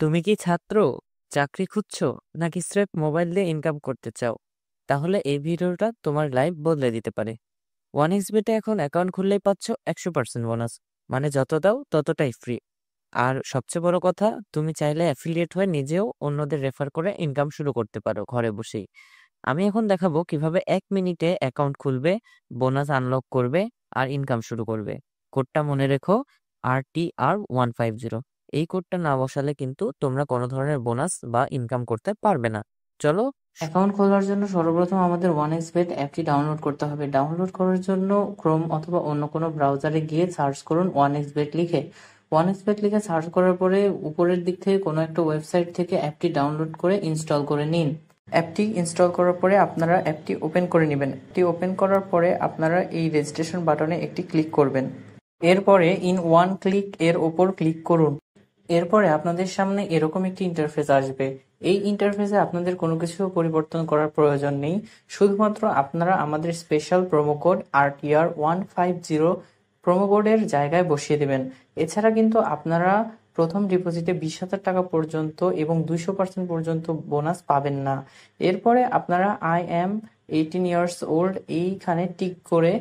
তুমি কি ছাত্র, চাকরি খুঁজছো, নাকি স্রেফ মোবাইল দিয়ে ইনকাম করতে চাও? তাহলে এই ভিডিওটা তোমার লাইফ বদলে দিতে পারে। ওয়ান এক্সবেটে এখন অ্যাকাউন্ট খুললেই পাচ্ছ 100% বোনাস, মানে যত দাও ততটাই ফ্রি। আর সবচেয়ে বড় কথা, তুমি চাইলে অ্যাফিলিয়েট হয়ে নিজেও অন্যদের রেফার করে ইনকাম শুরু করতে পারো ঘরে বসেই। আমি এখন দেখাবো কিভাবে 1 মিনিটে অ্যাকাউন্ট খুলবে, বোনাস আনলক করবে আর ইনকাম শুরু করবে। কোডটা মনে রেখো, RTR150। এই কোডটা না বসালে কিন্তু তোমরা কোনো ধরনের বোনাস বা ইনকাম করতে পারবে না। চলো, অ্যাকাউন্ট খোলার জন্য সর্বপ্রথম আমাদের OneXBet অ্যাপটি ডাউনলোড করতে হবে। ডাউনলোড করার জন্য ক্রোম অথবা অন্য কোনো ব্রাউজারে গিয়ে সার্চ করুন OneXBet লিখে। OneXBet লিখে সার্চ করার পরে উপরের দিক থেকে কোনো একটা ওয়েবসাইট থেকে অ্যাপটি ডাউনলোড করে ইনস্টল করে নিন। অ্যাপটি ইনস্টল করার পরে আপনারা অ্যাপটি ওপেন করে নেবেন। অ্যাপটি ওপেন করার পরে আপনারা এই রেজিস্ট্রেশন বাটনে একটি ক্লিক করবেন। এরপরে ইন ওয়ান ক্লিক এর ওপর ক্লিক করুন। এরপরে আপনাদের সামনে এরকম একটি ইন্টারফেস আসবে। এই ইন্টারফেসে আপনাদের কোনো কিছু পরিবর্তন করার প্রয়োজন নেই। শুধুমাত্র আপনারা আমাদের special promo code RTR150 promo কোডের জায়গায় বসিয়ে দেবেন। এছাড়া কিন্তু আপনারা প্রথম ডিপোজিটে 20,000 টাকা পর্যন্ত এবং 200% পর্যন্ত বোনাস পাবেন না। এরপরে আপনারা আই অ্যাম 18 ইয়ার্স ওল্ড এইখানে টিক করে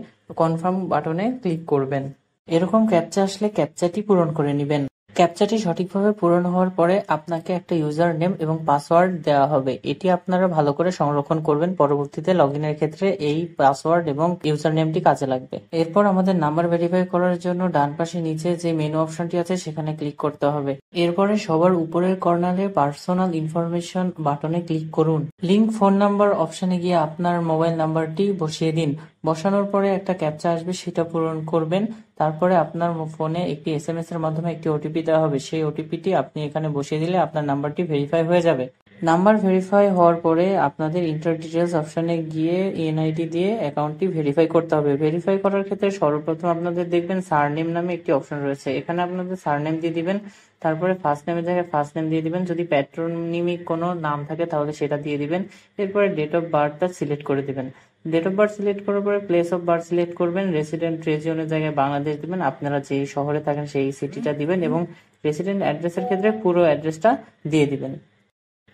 কনফার্ম বাটনে ক্লিক করবেন। এরকম ক্যাপচা আসলে ক্যাপচাটি পূরণ করে নেবেন। ক্যাপচাটি সঠিকভাবে পূরণ হওয়ার পরে আপনাকে একটা ইউজার নেম এবং পাসওয়ার্ড দেওয়া হবে। এটি আপনারা ভালো করে সংরক্ষণ করবেন, পরবর্তীতে লগইনের ক্ষেত্রে এই পাসওয়ার্ড এবং ইউজার নেমটি কাজে লাগবে। এরপর আমাদের নাম্বার ভেরিফাই করার জন্য ডান পাশে নিচে যে মেনু অপশনটি আছে সেখানে ক্লিক করতে হবে। এরপরে সবার উপরের কর্নারে পার্সোনাল ইনফরমেশন বাটনে ক্লিক করুন। লিঙ্ক ফোন নাম্বার অপশনে গিয়ে আপনার মোবাইল নাম্বারটি বসিয়ে দিন। বসানোর পরে একটা ক্যাপচা আসবে, সেটা পূরণ করবেন। তারপরে আপনার ফোনে একটি SMS এর মাধ্যমে একটি ওটিপি দেওয়া হবে। সেই ওটিপিটি আপনি এখানে বসিয়ে দিলে আপনার নাম্বারটি ভেরিফাই হয়ে যাবে। নাম্বার ভেরিফাই হওয়ার পরে আপনাদের ইন্টার ডিটেলস অপশনে গিয়ে এনআইডি দিয়ে অ্যাকাউন্টটি ভেরিফাই করতে হবে। ভেরিফাই করার ক্ষেত্রে সর্বপ্রথম আপনাদের দেখবেন সারনেম নামে একটি অপশন রয়েছে। এখানে আপনাদের সারনেম দিয়ে দিবেন। তারপরে ফার্স্ট নেমের জায়গায় ফার্স্ট নেম দিয়ে দিবেন। যদি প্যাট্রোনিমিক কোনো নাম থাকে তাহলে সেটা দিয়ে দিবেন। এরপরে ডেট অফ বার্থটা সিলেক্ট করে দিবেন। ডেট অফ বার্থ সিলেক্ট করার পরে প্লেস অফ বার্থ সিলেক্ট করবেন। রেসিডেন্ট রিজিয়নের জায়গায় বাংলাদেশ দিবেন। আপনারা যে শহরে থাকেন সেই সিটিটা দিবেন এবং রেসিডেন্ট অ্যাড্রেসের ক্ষেত্রে পুরো অ্যাড্রেসটা দিয়ে দিবেন।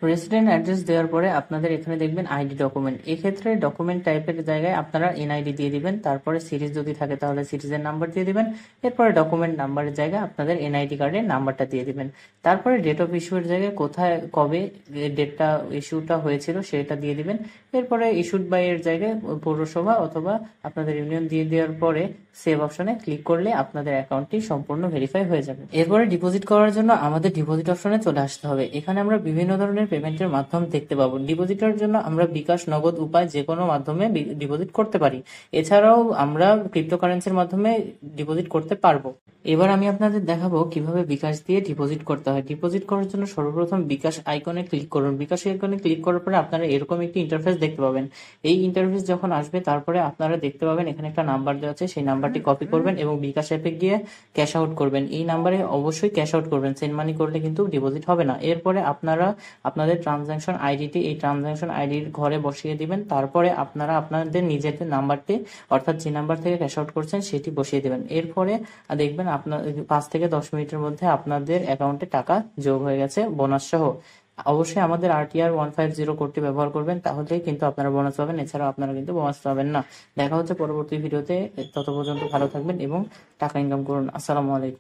রেসিডেন্ট অ্যাড্রেস দেওয়ার পরে আপনাদের এখানে দেখবেন আইডি ডকুমেন্ট। এক্ষেত্রে ডকুমেন্ট টাইপের জায়গায় আপনারা এনআইডি দিয়ে দিবেন। তারপরে সিরিজ যদি থাকে তাহলে সিরিজের নাম্বার দিয়ে দিবেন। এরপরে ডকুমেন্ট নাম্বারের জায়গায় আপনাদের এনআইডি কার্ডের নাম্বারটা দিয়ে দিবেন। তারপরে ডেট অফ ইস্যুর জায়গায় কোথায় কবে ডেটটা ইস্যুটা হয়েছিল সেটা দিয়ে দিবেন। এরপরে ইস্যুড বাই এর জায়গায় পৌরসভা অথবা আপনাদের ইউনিয়ন দিয়ে দেওয়ার পরে সেভ অপশনে ক্লিক করলে আপনাদের অ্যাকাউন্টটি সম্পূর্ণ ভেরিফাই হয়ে যাবে। এরপরে ডিপোজিট করার জন্য আমাদের ডিপোজিট অপশনে চলে আসতে হবে। এখানে আমরা বিভিন্ন ধরনের পেমেন্টের মাধ্যম দেখতে পাবো। ডিপোজিটের জন্য আমরা বিকাশ, নগদ উপায় যে কোনো মাধ্যমে ডিপোজিট করতে পারি। এছাড়াও আমরা ক্রিপ্টোকারেন্সির মাধ্যমে ডিপোজিট করতে পারবো। এবার আমি আপনাদের দেখাবো কিভাবে বিকাশ দিয়ে ডিপোজিট করতে হয়। ডিপোজিট করার জন্য সর্বপ্রথম বিকাশ আইকনে ক্লিক করুন। বিকাশ আইকনে ক্লিক করার পরে আপনারা এরকম একটি ইন্টারফেস দেখতে পাবেন। এই ইন্টারফেস যখন আসবে তারপরে আপনারা দেখতে পাবেন এখানে একটা নাম্বার দেওয়া আছে। সেই নাম্বারটি কপি করবেন এবং বিকাশ অ্যাপে গিয়ে ক্যাশ আউট করবেন। এই নাম্বারে অবশ্যই ক্যাশ আউট করবেন, সেন্ড মানি করলে কিন্তু ডিপোজিট হবে না। এরপরে আপনারা আপনাদের ট্রানজাকশন আইডিটি এই ট্রানজাকশন আইডির ঘরে বসিয়ে দিবেন। তারপরে আপনারা আপনাদের নিজেদের নাম্বারটি, অর্থাৎ যে নাম্বার থেকে ক্যাশ আউট করছেন সেটি বসিয়ে দেবেন। এরপরে দেখবেন আপনার 5 থেকে 10 মিনিটের মধ্যে আপনাদের অ্যাকাউন্টে টাকা যোগ হয়ে গেছে বোনাস সহ। অবশ্যই আমাদের RTR150 কোডটি ব্যবহার করবেন, তাহলেই কিন্তু আপনারা বোনাস পাবেন। এছাড়াও আপনারা কিন্তু বোনাস পাবেন না। দেখা হচ্ছে পরবর্তী ভিডিওতে। তত পর্যন্ত ভালো থাকবেন এবং টাকা ইনকাম করুন। আসসালামু আলাইকুম।